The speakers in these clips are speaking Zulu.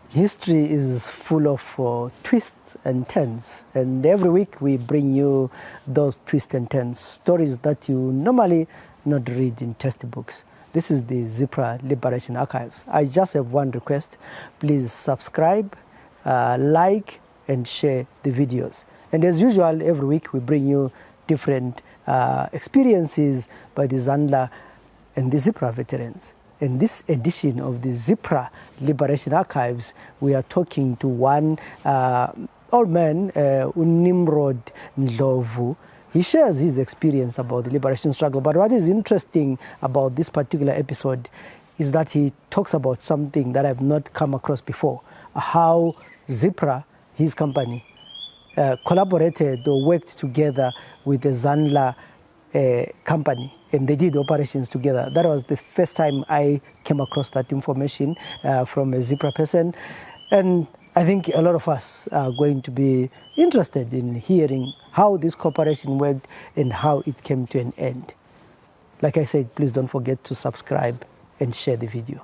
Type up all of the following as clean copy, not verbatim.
History is full of twists and turns, and every week we bring you those twists and turns, stories that you normally not read in textbooks. This is the Zipra Liberation Archives. I just have one request. Please subscribe, like, and share the videos. And as usual, every week we bring you different experiences by the Zandla and the Zipra veterans. In this edition of the Zipra Liberation Archives, we are talking to one old man, Nimrod Ndlovu. He shares his experience about the liberation struggle. But what is interesting about this particular episode is that he talks about something that I've not come across before, how Zipra, his company, collaborated or worked together with the Zandla company, and they did operations together. That was the first time I came across that information from a Zipra person. And I think a lot of us are going to be interested in hearing how this cooperation worked and how it came to an end. Like I said, please don't forget to subscribe and share the video.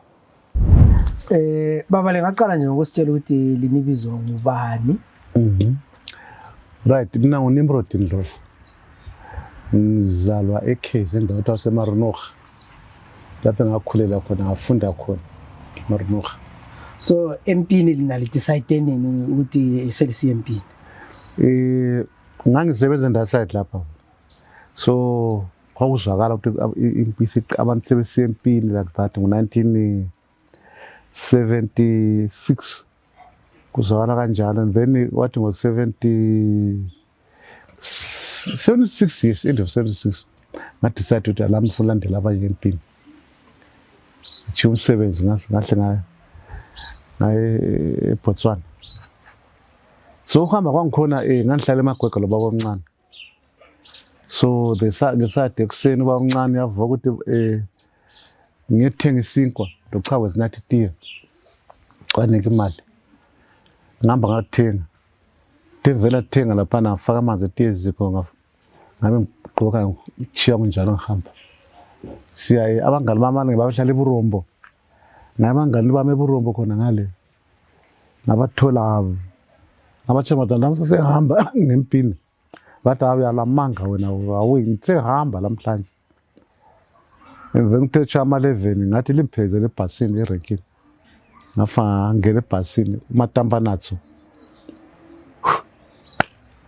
Baba lengaqala nje ngokusitshela ukuthi linibizo ngubani? Right, mina nguNimrod Ndlovu. Ngizalwa eKhez endaweni yaseMarinogha. Lapho ngakhulela khona ngafunda khona eMarinogha. So empini lina lidecide nini ukuthi selisi empini? Ngangisebenza ndaside lapha. So kwakuzwakala ukuthi impisi abantu sebesempini like that ngo1976 kuzwakala kanjalo, and then what was 76 years, end of 76, I decided to allow for land lava empini. June 7 ngahle ngaye eBotswana. So uhamba kwangikhona ngangihlala eMagwegelo baba omncane. So ngesathi ekuseni baba omncane yavuka ukuthi ngiyethenga isinkwa lochawe zinathi tiye. Kwanika imali. Ngihamba ngathenga. Devela thenga lapha nafaka amanzi etiye zikho ngabe ngigqoka ngichiya kunjalo ngihamba. Siya abangani bamane babahlala eBurombo. Nabangani bami eBurombo khona ngale. Nabathola abatshe madala sesehamba ngempini. Bathi abayalamanga wena awuyithe hamba lamhlanje. Emva ngithethe ama 11 ngathi limphezele ebhasini eRekini. Ngafa ngene ebhasini uMatambanatso.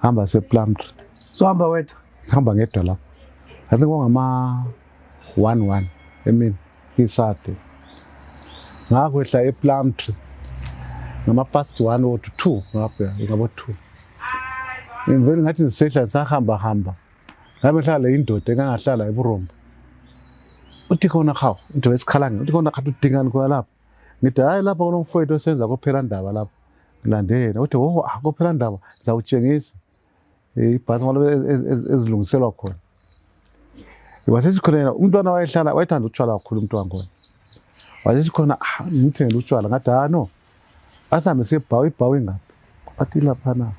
Hamba sePlumtree. So hamba wethu? Hamba ngedwa lapho. I think kwangama 11 emini isade. Ngakwehla ePlumtree. Ngama past 1 or 2 ngapha ngabo 2. Ngivele ngathi ngisehla sahamba. Ngabe hlala indoda engangahlala eBurombo. Uthi khona khawu, into esikhalanga, uthi khona khathi udingani kwa lapha. Ngithi hayi lapha kunomfowethu osenza kophela ndaba lapha. Ngilandela uthi kophela ndaba ngizawutshengisa. Ibhasi ngalo ezilungiselwa khona. Wasesikhona umntwana wayehlala wayethanda utshwala kakhulu umuntu wangona. Wasesikhona ngithengele utshwala ngathi no. Asambe sebhawu ibhawu ingaphi. Athi lapha na.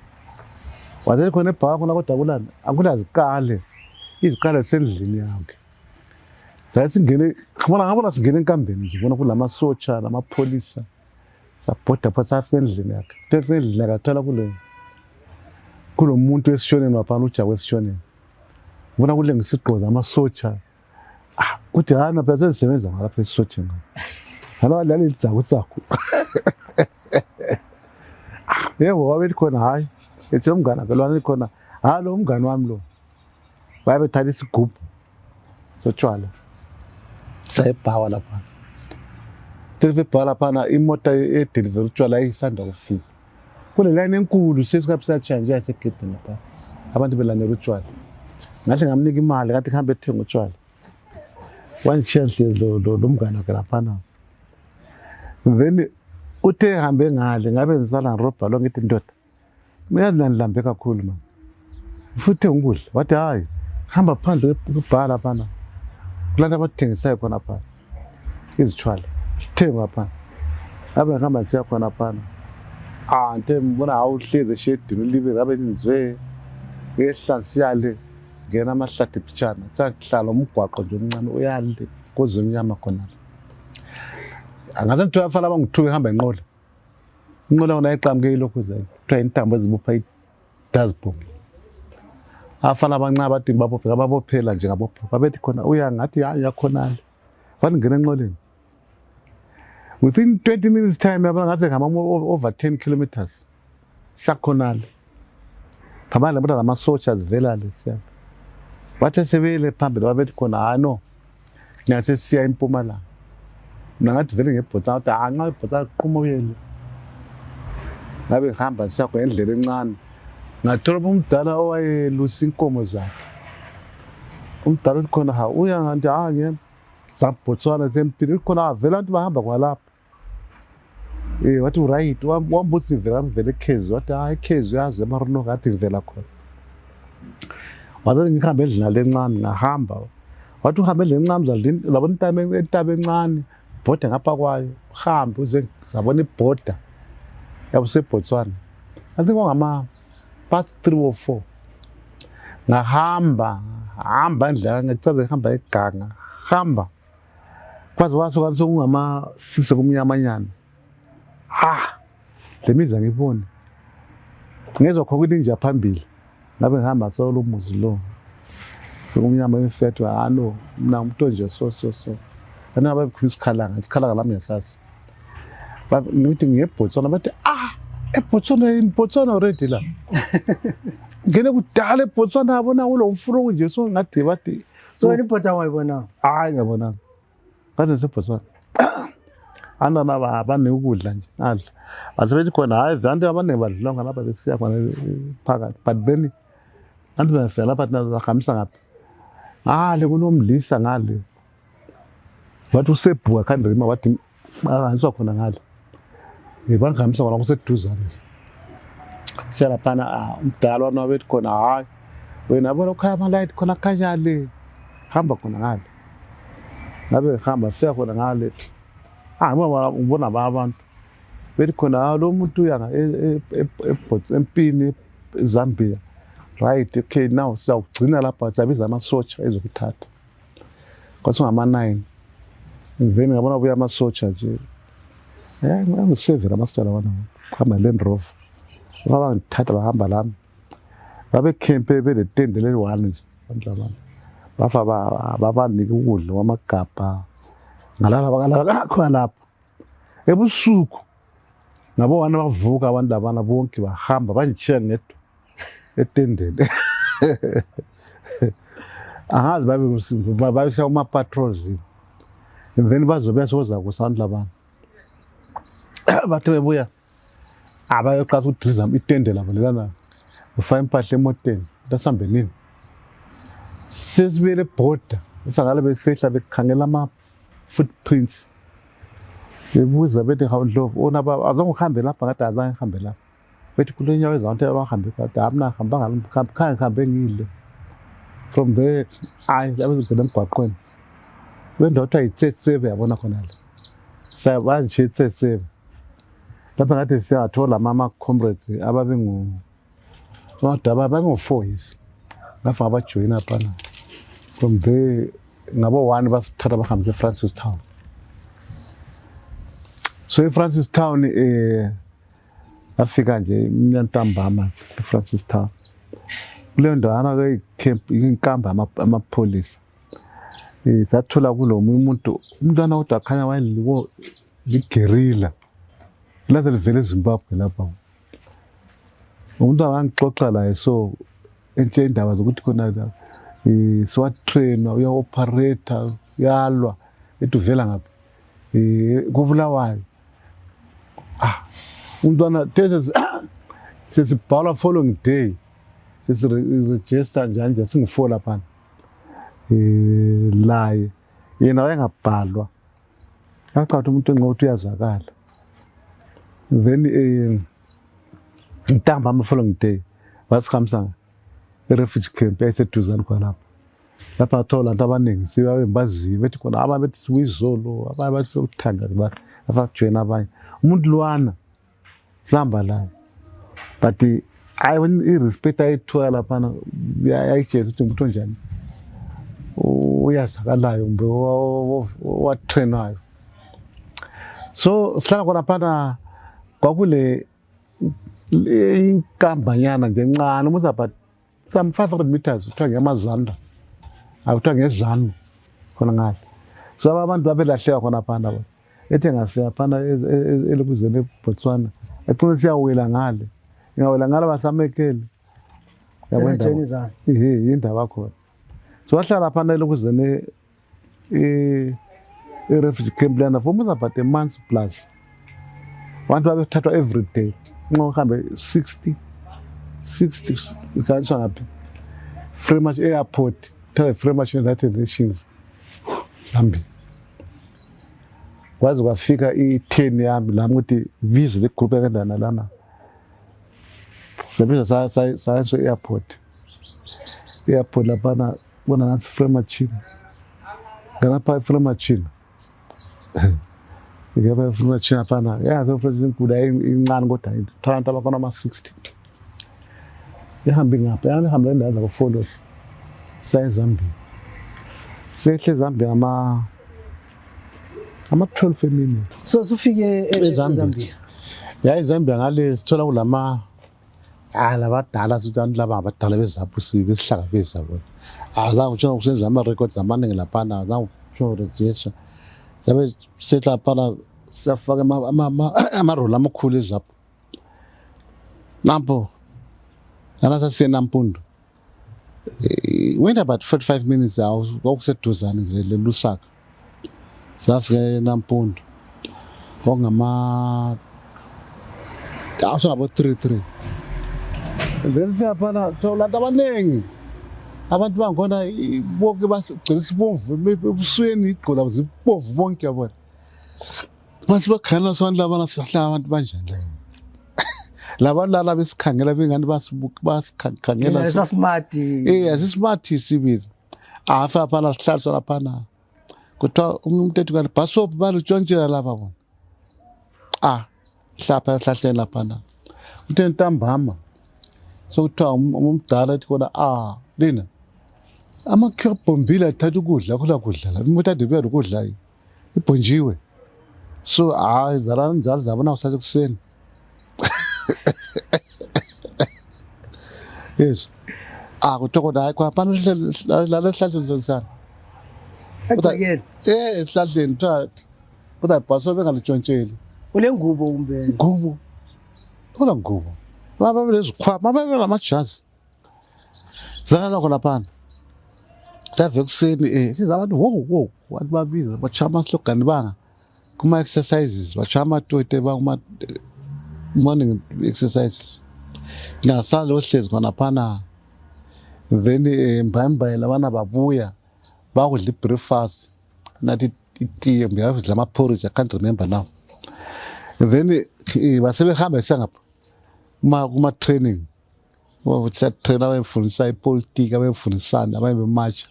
Wasesikhona ebhawu khona kodwa kulana akulazikale. Izikale sendlini yakhe. Sasingene ngabona singene enkambeni nje ubona kulama socha lamapolisa. Sapota phasa endlini yakhe. Endlini yakathola kulomuntu esishoneni wapha uJawu esishoneni. Ubona kule ngisiqoza amasocha. Uthi hana phela sebenza ngapha esisocha ngapha. Hala lali izakho sakho. Yebo wabe khona hayi. Ethi umngane akelwana khona. Lo umngane wami lo. Babe thatha isigubhu sotshwala. Sayibhawa lapha. Telefebhawa lapha imoto edeliver utshwala isanda kufika. Kule line enkulu sesikapsa change yasekhethe lapha. Abantu belanela utshwala. Ngathi ngamnika imali ngathi kuhambe ethenga utshwala. Wanchange lo mngane wakhe lapha na. Then uthe hambe ngale ngabe ngisala ngirobha lo ngithi ndoda. Uyazi lambe kakhulu man. Futhi ngikudla. Wathi hayi hamba phandle kubhala lapha na. Kulanda abathengisayo khona lapha. Izitshwala. Thenga lapha. Abe ngihamba siya khona lapha. Ante mbona awuhleze eshedini ulibe ngabe nizwe ngehlasiyale ngena amahlathi ephitshana sahlala umgwaqo nje omncane uyale kuze umnyama khona. Angaze ngithola abafana abangithuke hamba enqola. inqola ngona iqhamuke ilokhu zayo kuthiwa intambo ezibopha idazibhongi afana abancane bathi babophela nje ngabopho babethi khona uya ngathi yakhonale fanele ngene enqoleni within 20 minutes time yabona ngathi ngama over 10 kilometers sakhonale phambi lapha lama soldiers vela lesiya bathe sebele phambili babethi khona no ngase siya eMpumalanga ngathi vele ngebhotsa uthi anqa ibhotsa qhuma uyele ngabe ngihamba siyakho endlela encane ngathola umdala owayelusa inkomo zakhe umdala uthi khona ha uya ngathi ngeke zabhotswana zempilo khona vele abantu bahamba kwalapha wathi right wambuthi vele ekhezi wathi ekhezi yazi emarino ngathi vela khona wathi ngihamba endlela lencane ngahamba wathi uhambe endlela encane uzalini labona intaba encane ibhoda ngapha kwayo uhambe uze zabona ibhoda yabuseBotswana athi kwangama past 3 or 4 ngahamba endlela ngicabanga ngihamba eganga hamba kwaze wasuka sokungama 6 kumnyamanyana lemiza ngibone ngezwe khona ukuthi nje phambili ngabe ngihamba solo umuzi lo sokumnyama emfethu no mina umuntu nje so ana babekhulisa isikhalanga lami ngiyasazi ngithi ngiyeBotswana bathi eBotswana already la ngene kudala eBotswana yabona kulo mfurungu nje so ngathi bathi so ibhota wayibona hayi ngiyabona ngaze seBotswana anana abane ukudla nje adla asebethi khona hayi zanti abaningi badlula ngalapha besiya khona phakathi but then antu basela lapha nahamisa ngapha ngale kunomlisa ngale wathi usebhuka khandrima wathi bahanjiswa khona ngale bangihamisa ngona kuseduzane siyalaphana umdala wona bethi khona hayi wena bona ukhaya amalight khona kanyale hamba khona ngale ngabe hamba siya khona ngale ngibona abantu bethi khona lo muntu uyanga empini eZambia right okay now sizawugcina lapha siyabiza amasotsha ezokuthatha kwase ngama-9 then ngabona buya amasotsha nje ngangusevela amasotsha wana hamba Land Rover babangithatha bahamba lami babekhempe beletende leli-1 nje abantu labantu bafa babanika ukudla kwamagabha ngalala khona lapha ebusuku nabo wana bavuka abantu labana bonke bahamba banjishiya ngedwa etendeni angazi babesha uma-patrols and then bazobuya soza kusantu labana bathi bebuya abayoqasa ukudiliza itende labo lelana ufaka impahla emoteni ntasambe nini sesibuyele ebhoda esangale besehla bekhangela ama-footprints bebuza bethi hawundlovu azange uhambe lapha kade azange ngihambe lapha bethi kule nyawo ezantu abahambe kade amna khange ngihambe ngile from there abezogena emgwaqweni bendoda yi-37 yabona khona la sabanje i-37 lapha ngathi siyathola ama-comrades ababengu-4 yisi ngafika abajoyina phana from there ngabo-1 basithatha bahambise eFrancis Town so eFrancis Town afika nje ntambama eFrancis Town kuleyo ndawana ke-camp inkamba amapholisa sathola kulo umntwana kodwa akhanya wayeliko ligerilla laze livele eZimbabwe lapha umuntu angixoxa laye so entshe indaba zokuthi khona la siwatrainer uya-operator uyalwa ethi uvela ngapha kubulawayo umntwana sesibhala following day sesiregister njani singu-4 laphana laye yena wayengabhalwa yacatha umuntu enqothi uyazakala then ntambama following day basihambisa e-refugee camp yayiseduzane khonapha lapha athola abantu abaningi sibabaziyo bethi khona abanye bethi sikuyizolo abanye bathi sokuthanga bafajoyina abanye umuntu lwana sihamba layo but i-respect ayithola laphana yayitshela ukuthi umuntu onjani uyazakalayo mbe watrainayo so sihlala khona phana kwakule inkambanyana nje encane umuza but some 500 meters kuthiwa ngeMazanda akuthiwa ngezanu khona ngale so abantu babelahleka khona phana bona ethe ngasiya phana elokuzeni eBotswana ecine siyawela ngale ingawela ngale basamekele yabona indaba khona so wahlala phana elokuzeni refugee camp lana for more about a month plus abantu babethathwa every day ngohambe 60 ikhaniswa ngaphi Freemash airport tell Freemash United Nations Zambia kwaze kwafika i10 yami lami ukuthi visa le group yakandana lana sebenza sa airport lapha bona ngathi Freemash ngapha Freemash ngeke Freemash lapha yazo Freemash kuda incane kodwa abantu abakona ama60 ihambe ngapha ihambe endawo za follows Zambia sehle Zambia ama 12 minutes so sufike eZambia eZambia ngale sithola kulama labadala sithi laba abadala bezabusi besihlangabeza bona azange utsho ukusenza ama records amaningi lapha azange utsho register sabe setla phana siyafaka ama roll amakhulu ezapho nampo ana sasiyena Mpundo went about 45 minutes kwakuseduzane nje lelusaka safika naMpundo ngama ngabo 33 then siyaphana thola abaningi abantu bangona bonke basigcina sibomvu ebusweni igqola zibovu bonke yabona manje bakhala sonke labana sihlala abantu banjani labalala besikhangela bengani basikhangela smart asismart sibili afa phana sihlaliswa lapha kuthiwa umuntu ethi kanti bhasopo balutshontshela lapha bona hlapha ehlahleni lapha kuthe ntambama sokuthiwa umdala ethi kona lena amakhyo bombila athatha ukudla kula kudla la umuntu ade buya ukudla ibhonjiwe so zalana njalo zabona usathi kuseni yes kuthiwa kona kwa phana la ehlahleni zonsana again ehlahleni kodwa bhasopo bengalutshontsheli ule ngubo umbe ngubo thola ngubo baba lezikhwama baba lamajazi zalala khona phana save kuseni sizabantu wo wathi babiza bachama slogan banga kuma exercises bachama tote ba kuma morning exercises ngasalo ohlezi khona phana then mbamba labana babuya bakudla breakfast nathi itiye ngiyavudla ama porridge I can't remember now then basebehamba sengapha kuma training wotsa trainer bayifundisa ipolitiki abayifundisana abayematch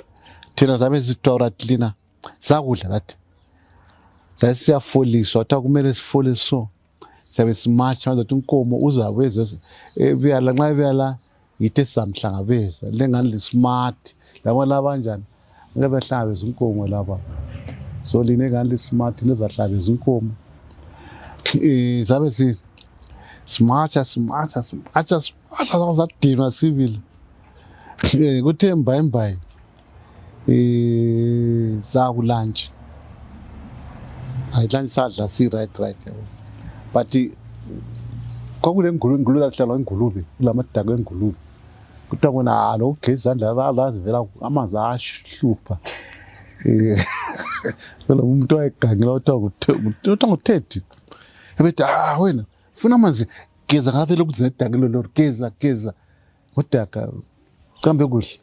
thina zabe sitora cleaner zakudla lathi sasiyafoliswa wathi kumele sifole so sabe simatch manje inkomo uzaweze ebuyala nxa ebuyala ngithe samhlangabeza lengani li smart labo labanjani ngeke behlangabeza inkomo lapha so line ngani li smart nezahlabeza inkomo zabe si smarta zadinwa sibili kuthe mbayimbayi saku lunch lunch sadla si right but kwakule ngulube lahlala ingulube kulamadaka engulube kuthiwa kona lo gezandla azivela amanzi ahlupha lo umuntu wayegangela uthiwa nguThedi ebethi wena funa amanzi geza ngathi lokuzina idakelo lo geza udaka kambe kuhle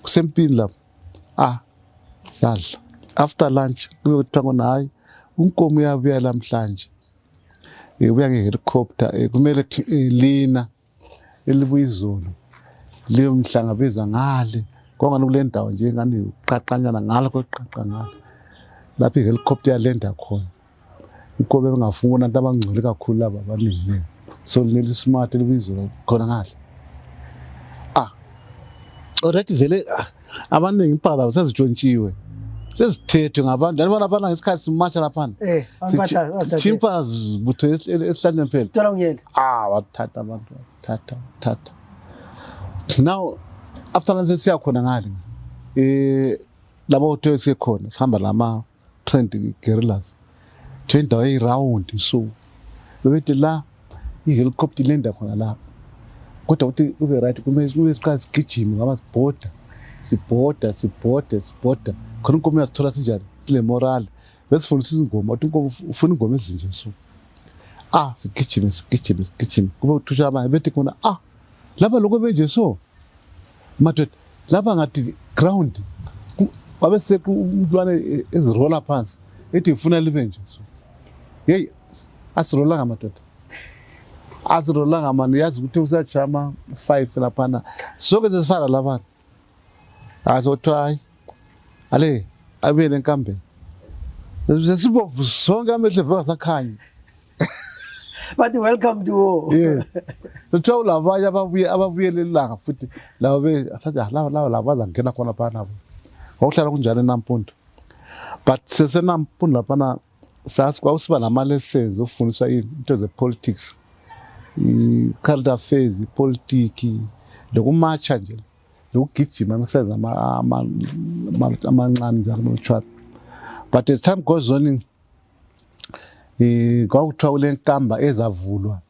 kusempini lapho sadla after lunch kuyothiwa kona hayi unkomo uyabuya namhlanje ubuya ngehelicopter kumele lina elibuyizolo leyo mhlangabeza ngale kwangani kule ndawo nje ngani uqaqanyana ngalo koqaqa ngalo lapho ihelicopter yalenda khona inkobe bengafuna abantu abangcwele kakhulu laba abaningi so leli smart elibizwa khona ngale already vele abaningi impala sezitshontshiwe sesithethwe ngabantu ndabona phana ngesikhathi simatsha laphana chimpa zibuthe esihlanje phela Thola ungiyela wathatha abantu thatha now after lase siya khona ngale labo hotel sekhona sihamba lama trend guerrillas indawo eyiround so bebethi la i-helicopter lenda khona lapha kodwa uthi ube right kumele siqala sigijime ngaba sibhoda khona inkomo yasithola sinjani sile moral besifundisa izingoma uthi inkomo ufuna ingoma ezinje so sigijime kube uthusha abanye bethi khona lapha lokho benje so madoda lapha ngathi ground babe umntwana ezirola phansi ethi ufuna libe nje so hey asirola ngamadoda asirolanga mani yazi ukuthi usajama 5 laphana sonke sesifana laphana azothayi ale abe lenkambe sesibovu sonke amehlo veka sakhanya but welcome to war yeah so labanye ababuye lelanga futhi lawo be asathi lawo baza ngena khona phana ngokuhlala kunjalo eNampondo but seseNampondo laphana kwasiba nama-lessons ofundiswa into ze-politics i-current affairs, ipolitiki lokumatsha nje lokugijima makusenza amancane njalo motshwala but as time goes on kwakuthiwa kule nkamba ezavulwa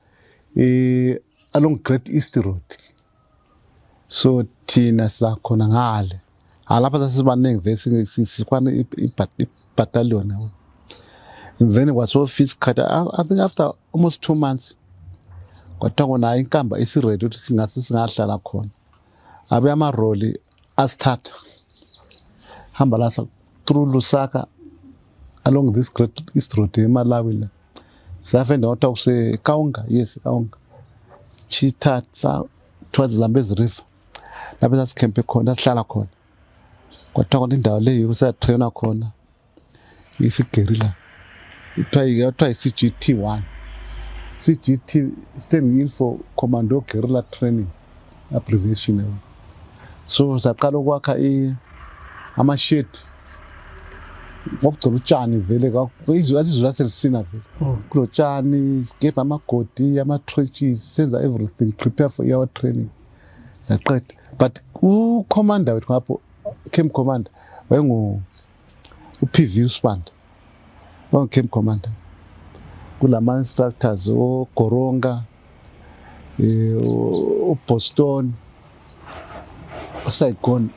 along Great East Road so thina sakhona ngale lapha sasibaningi vese sikwana i-battalion and then was so fixed cut I think after almost 2 months kwathiwa kona inkamba isiready ukuthi singahlala khona abe amaroli asithatha hamba la through Lusaka along this Great East Road eMalawi la safenda wathi kuse Kaunga Kaunga chithatha towards Zambezi River lapha sasikhempe khona sihlala khona kwathiwa kona indawo leyo kusatraina khona isigerilla ithiwa CGT1 CGT standing in for Commando Guerrilla Training abbreviation so saqala ukwakha ama-shed ngokugcina utshani vele azizwe aselisina vele kulotshani sigebha amagodi ama-trenches senza everything prepare for our training saqeda but ucommander wethu ngapho camp commander u-PV Usibanda camp commander kulama instructors oGoronga uBoston uSaigon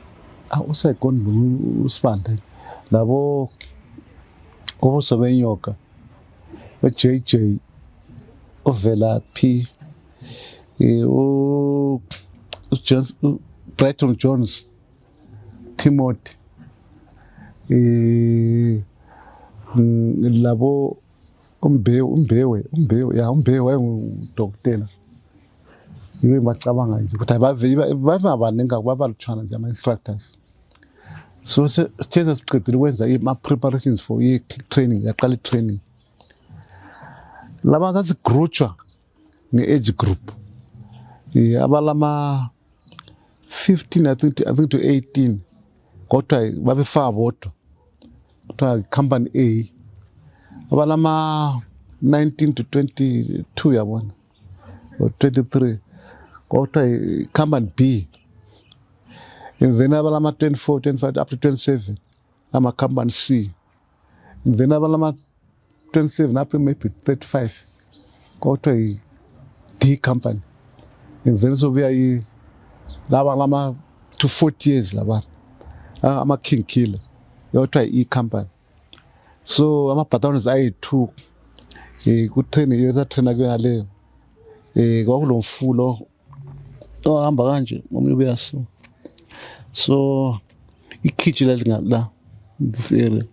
Usibanda labo obusobenyoka uJJ ovela P Brighton Jones Timothy labo umbewe wayengudokotela yibe bacabanga nje ukuthi babaningi babalutshwana nje ama-instructors so sithe siqedile ukwenza ama-preparations for i-training yaqala i-training laba sasigrutshwa nge-age group abalama 15 I think to 18 kodwa babefaka bodwa kuthiwa company A abalama 19 to 22 yabona or 23 kodwa company B and then abalama 24 25 up to 27 ama company C and then abalama 27 up to maybe 35 kodwa D company and then so we are lama to 40 years laba ama king killer yothiwa E company so ama battalions ayi2 ku training yethu trainer kuyaleyo kwakulomfulo ohamba kanje omunye uyaso so ikhithi la this area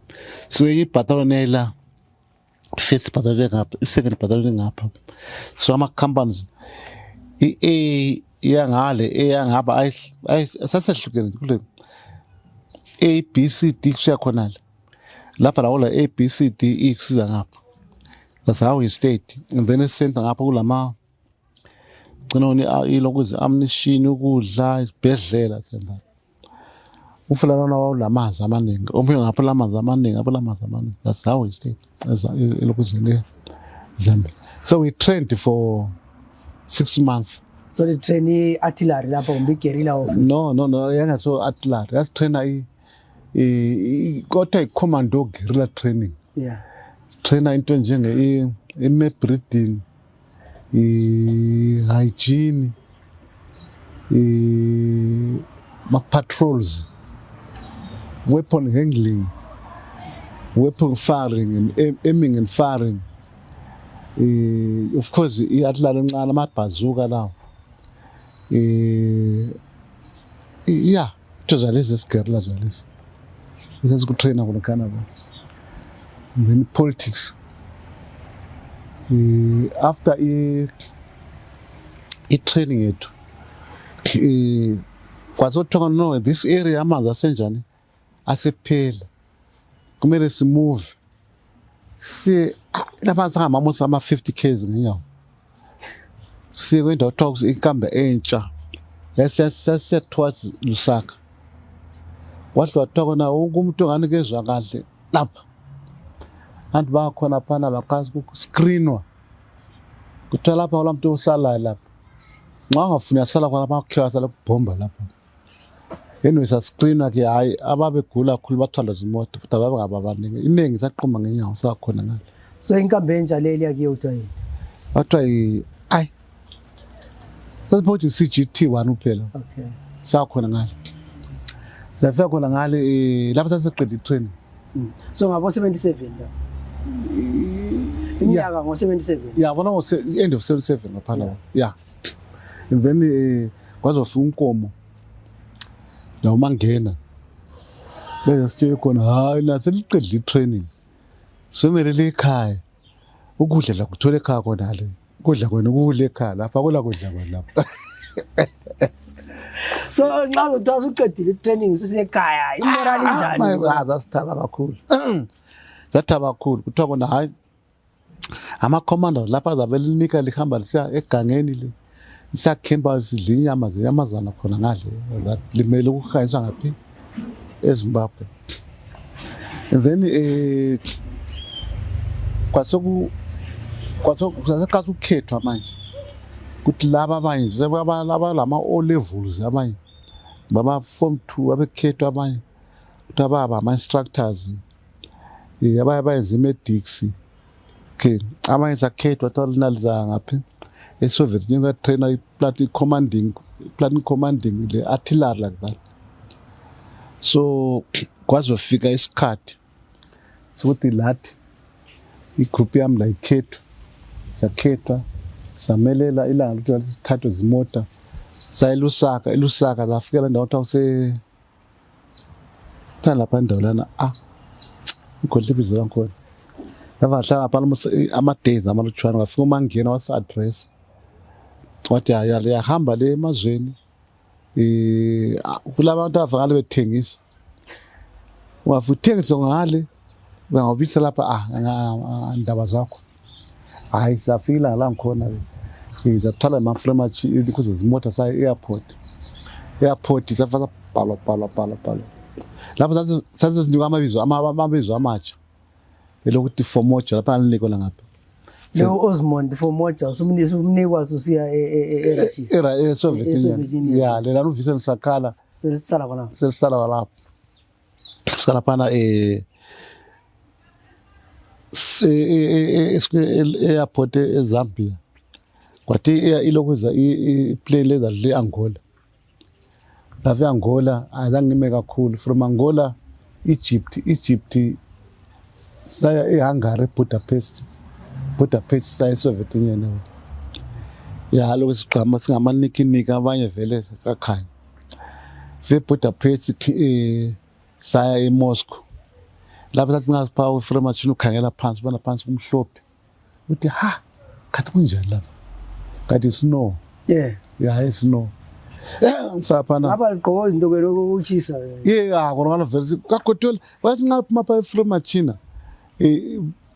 so i battalion ela first battalion ngapha second battalion ngapha so ama companies eyangaba sasehlukene kule A B C D kuyakhona lapha la ola A B C D E kusiza ngapha that's how we stayed and then center ngapha kulama gcina ilokuzi ammunition ukudla isibhedlela senza ufulana wawulamanzi amaningi umfika ngapha lamanzi amaningi that's how we stayed elokuzele Zambia. So we trained for 6 months. So the trainee artillery lapho kumbe guerrilla of No yanga so artillery that's trainer kota commando guerrilla training. Yeah. Trainer into njenge map reading, hygiene, patrols, weapon handling, weapon firing and aiming and firing. Of course i-artillery encane amabhazuka lawo. Yeah, tozalezi esiguerrilla zalezi. Sesikutraina khona Canada. Then politics. After training yethu kwazothoka no this area amanzi asenjani asephela kumele simove lapha sangamamusa ama-50 km ngenyawo kwindawo talks inkambe entsha yasiya towards Lusaka wadliwa thoka na wonke umuntu onganikezwa kahle lapha anti bakhona phana baqasa ukuscreenwa kuthiwa lapha ola muntu usalayo lapha nxa ungafuni yasala khona bakhiwa sala kubhomba lapha anyway sascreenwa ke hayi ababegula kakhulu bathwala zimoto futhi ababangabaningi iningi saqhuma ngenyawo sakhona ngale. So inkambe enja leli yakiye uthiwa yini? Wathiwa ayi sasiphothi CGT1 kuphela. Okay. Sakhona ngale safika khona ngale lapha sasiqeda itraining. So ngabo 77 la iminyaka ngo 77. Yeah, bona end of 77 ngaphana. Yeah. And then kwazofika unkomo la umangena bese sithe khona hayi la seliqedile itraining somelele ekhaya ukudla la kuthola ekhaya khona le ukudla kwena ukudla ekhaya lapha kula kudla kwena lapha. So nxa uthatha uqedile itraining usekhaya imoral injani? Zasithaba kakhulu. Zathaba kakhulu kuthiwa khona hayi ama commanders lapha zabelinika lihamba lisiya egangeni le isakhemba sidla inyama zeyamazana khona ngale limele ukukhanyiswa ngaphi eZimbabwe. And then kwasoku ukhethwa manje kuthi laba abanye laba lama O levels abanye baba form 2 abekhethwa abanye kuthi ababa ama instructors abayenza imedics. Okay, abanye sakhethwa twalinaliza ngaphi eSoviet Union trainer platoon commanding the artillery like that. So kwazofika isikhathi sokuthi lathi igroup yami la ikhethwa sakhethwa samelela ilanga ukuthi sithathwe zimota elusaka zafika la ndawo thawuse lapha ndawo lana igodlibizo yankhona yabahlala lapha ama-days amalutshwana ngafika umangena wasa-address wathi yahamba le emazweni kulabantu avakale bethengisa ungafika uthengise ngale bangawubisa lapha ndaba zakho hayi safika la ngikhona zathwala ama-frame kuze zimota sa-airport safaka bhalwa lapho sasizinika amabizo amatsha elokuthi Fomoja lapha aniliko la ngapha lo Osmond Fomoja umnikwazi usiya Soviet Union. Yeah, lela uvise lisakhala selisala khona lapho sikhala phana airport eZambia kwathi ilokuza iplane leza le Angola lave Angola azange ngime kakhulu from Angola Egypt saya eHungary Budapest saya eSoviet Union. Ya lokho siqhama singamanikinika abanye vele kakhanya ve Budapest saya eMoscow lapha sathi ngapha uFremachin ukhangela phansi bona phansi kumhlophe uthi ha kathi kunjani lapha kathi snow. Yeah snow msaphana ngaba liqhoko izinto kwelo ukuchisa. Kona vele kagotola wathi ngapha mapha eFremachin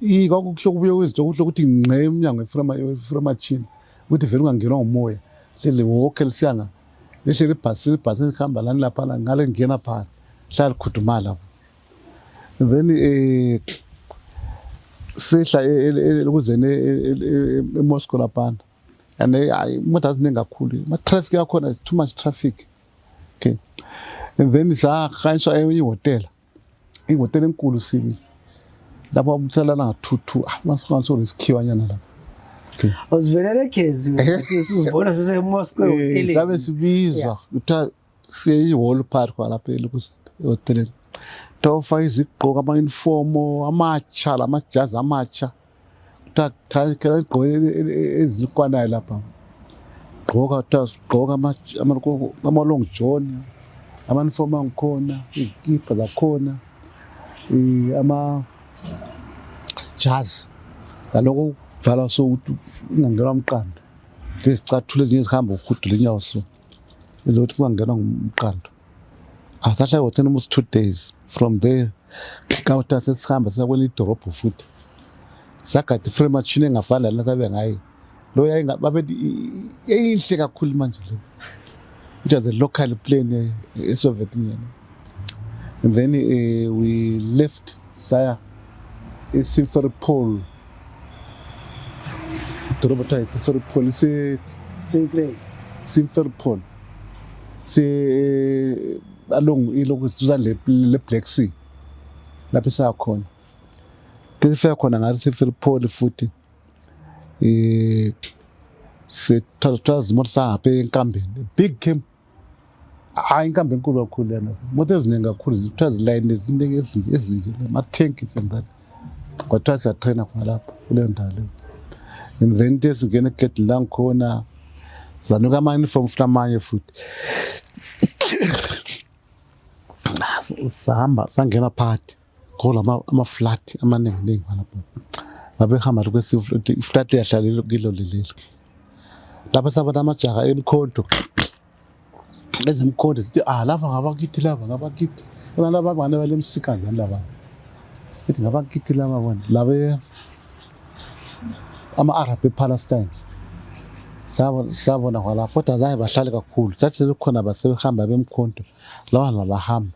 kwakuhlokubuye kwezinto kuhle ukuthi ngqe emnyango eFremachin ukuthi vele ungangenwa umoya lele wonke lisiyanga lehle libhasi likhamba lani lapha ngale ngena phana hlala khudumala then sehla ekuzeni eMoscow lapha and imoto aziningi kakhulu ma traffic yakhona is too much traffic. Okay, and then sakhanyiswa ihotela enkulu sibi lapho umtsalana nga-2 masukhanso lesikhiwanyana lapha. Okay, awuzivelele khezi usizibona seseMoscow ehoteleni sabe sibizwa kuthiwa siye ihall park lapha ehoteleni tawufaka izigqoko ama-uniform amatsha lamajazi amatsha kuthiwa igqoke ezikwanayo lapha gqoka ama-long john ama-uniform angikhona izikipa zakhona ama-jazi naloko vala so ukuthi ungangenwa umqando lezicathulo ezinye zihamba uhudula inyawo so ezokuthi ungangenwa ngumqando. Asahlala ihotela almost 2 days from there kawuthi sesihamba siyakwela idorobho futhi sagada iframe machine engafani nala sabe ngayo lo yayinhle kakhulu manje le it was a local plane eSoviet Union. And then we left saya eSimferopol idorobho ta eSimferopol Simferopol along ilokhu sizuzana le Black Sea lapho sakhona kufika khona ngathi Simferopol futhi sethatha izimoto sahapha enkambeni big camp inkambi enkulu kakhulu yana imoto eziningi kakhulu zithatha zilayini ezinje ama-tanks and that kwathiwa siyatraina khona lapho kuleyo ndawo leyo. And then singena egedini la ngikhona zanuka ama-uniform futhi amanye futhi sahamba sangena phakathi ngoba ama-flat amaningi lapho ngabe hamba kwesi-flat yahlala kilo leli lapho sabona amajaha emkhonto ezemkhonto sithi lava ngabakithi laba bangane balemsikazana laba ethi ngabakithi laba bona labe ama-Arab ePalestine sabona kwalapho kodwa zange bahlale kakhulu sathi kukhona basebehamba bemkhonto lawa bahamba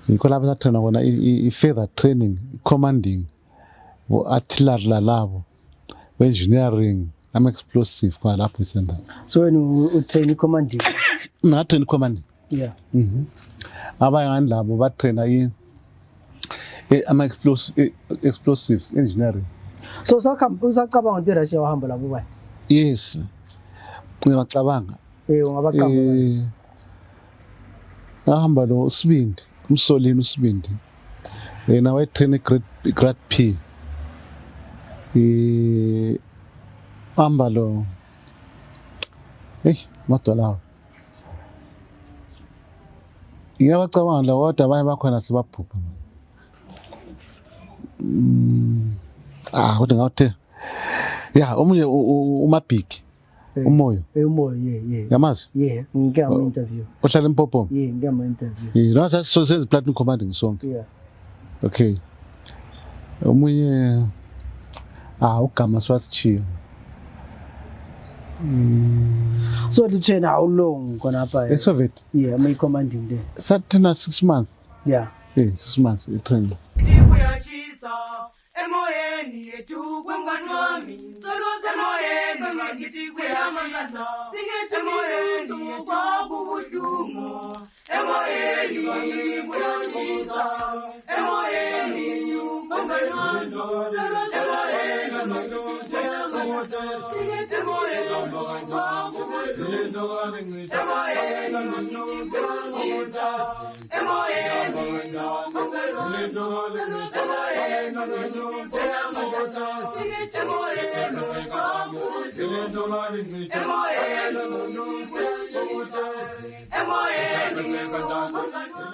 yikho lapho sathena khona i-further training commanding artillery lalabo engineering ama-explosive kwalapho isenda. So wena utrain commanding ngatrain commanding yeah abanye labo batraina ama-explosives engineering. So usacabanga ukuthi Russia wahamba labo bani? Yes ngiyacabanga ungabacabanga ahamba lo Sibindi Umsolini uSibindi yena wayetrain grade P hamba lo madala ngiyabacabanga la kodwa abanye bakhona sebabhubha kodwa ngawuthe omunye uMabhiki umoyo yamazi ngike ama interview ohlala eMpopo ngike ama interview no sezi platinum commanding sonke okay omunye ugama swasichiya so the train how long khona apha eSoviet my commanding there sathina 6 months 6 months training. Emoyeni yetu kwengani wami soloze moyeni ngithi kuyamanga singithi emoyeni kwa kubuhlungu emoyeni ngithi kuyamanga emoyeni kwengani wami soloze moyeni ngithi kuyamanga singithi emoyeni kwa kubuhlungu emoyeni ngithi kuyamanga emoyeni kwengani wami